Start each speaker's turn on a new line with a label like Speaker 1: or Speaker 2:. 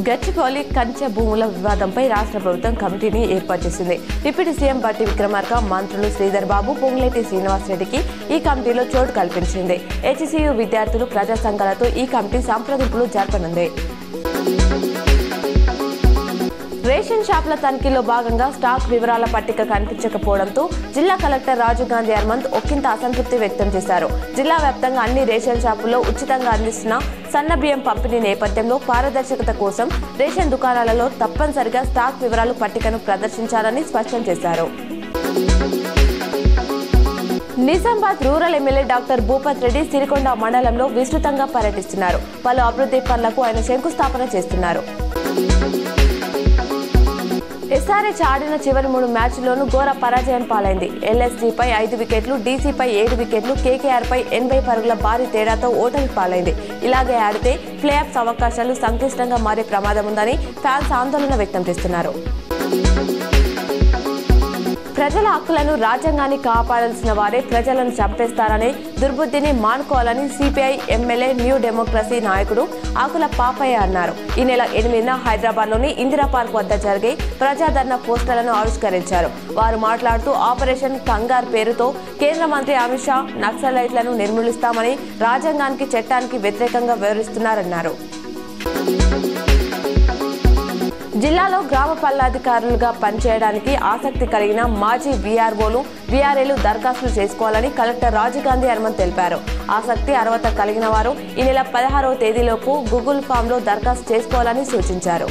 Speaker 1: గచ్చిబౌలి కంచె భూముల వివాదంపై రాష్ట్ర ప్రభుత్వం కమిటీని ఏర్పాటు చేసింది. డిప్యూటీ సీఎం బట్టి విక్రమార్క, మంత్రులు శ్రీధర్ బాబు, పొంగులేటి శ్రీనివాసరెడ్డికి ఈ కమిటీలో చోటు కల్పించింది. హెచ్సియు విద్యార్థులు, ప్రజా సంఘాలతో ఈ కమిటీ సంప్రదింపులు జరపనుంది. రేషన్ షాపుల తనిఖీలో భాగంగా స్టాక్ వివరాల పట్టిక కనిపించకపోవడంతో జిల్లా కలెక్టర్ రాజీవ్ గాంధీ హనుమంత్ ఒకంత అసంతృప్తి వ్యక్తం చేశారు. జిల్లా వ్యాప్తంగా అన్ని రేషన్ షాపుల్లో ఉచితంగా అందిస్తున్న సన్న బియ్యం పంపిణీ నేపథ్యంలో పారదర్శకత కోసం రేషన్ దుకాణాలలో తప్పనిసరిగా స్టాక్ వివరాల పట్టికను ప్రదర్శించాలని స్పష్టం చేశారు. Nizamabad rural MLA doctor Bhupath Reddy Sirikonda మండలంలో విస్తృతంగా పర్యటిస్తున్నారు. పలు అభివృద్ధి పనులకు ఆయన శంకుస్థాపన చేస్తున్నారు. ఎస్ఆర్హెచ్ ఆడిన చివరి 3 మ్యాచ్ల్లోనూ ఘోర పరాజయం పాలైంది. ఎల్ఎస్జీపై 5 వికెట్లు, డీసీపై 7 వికెట్లు, కేకేఆర్పై 80 పరుగుల భారీ తేడాతో ఓటమి పాలైంది. ఇలాగే ఆడితే ప్లే ఆఫ్స్ అవకాశాలు సంక్లిష్టంగా మారే ప్రమాదం ఉందని ఫ్యాన్స్ ఆందోళన వ్యక్తం చేస్తున్నారు. ప్రజల హక్కులను, రాజ్యాంగాన్ని కాపాడాల్సిన వారే ప్రజలను చంపేస్తారనే దుర్బుద్ధిని మానుకోవాలని సిపిఐ ఎమ్మెల్యే న్యూ డెమోక్రసీ నాయకుడు ఆకుల పాపయ్య అన్నారు. ఈ నెల 8న హైదరాబాద్లోని ఇందిరా పార్క్ వద్ద జరిగే ప్రజాదరణ పోస్టర్లను ఆవిష్కరించారు. వారు మాట్లాడుతూ ఆపరేషన్ కంగార్ పేరుతో కేంద్ర మంత్రి అమిత్ షా నక్సలైట్లను నిర్మూలిస్తామని రాజ్యాంగానికి, చట్టానికి వ్యతిరేకంగా వ్యవహరిస్తున్నారన్నారు. జిల్లాలో గ్రామ పాలనాధికారులుగా పనిచేయడానికి ఆసక్తి కలిగిన మాజీ వీఆర్ఓలు, వీఆర్ఏలు దరఖాస్తులు చేసుకోవాలని కలెక్టర్ రాజీవ్ గాంధీ హనుమంత్ తెలిపారు. ఆసక్తి, అర్హత కలిగిన వారు ఈ నెల 16వ తేదీలోపు గూగుల్ ఫామ్లో దరఖాస్తు చేసుకోవాలని సూచించారు.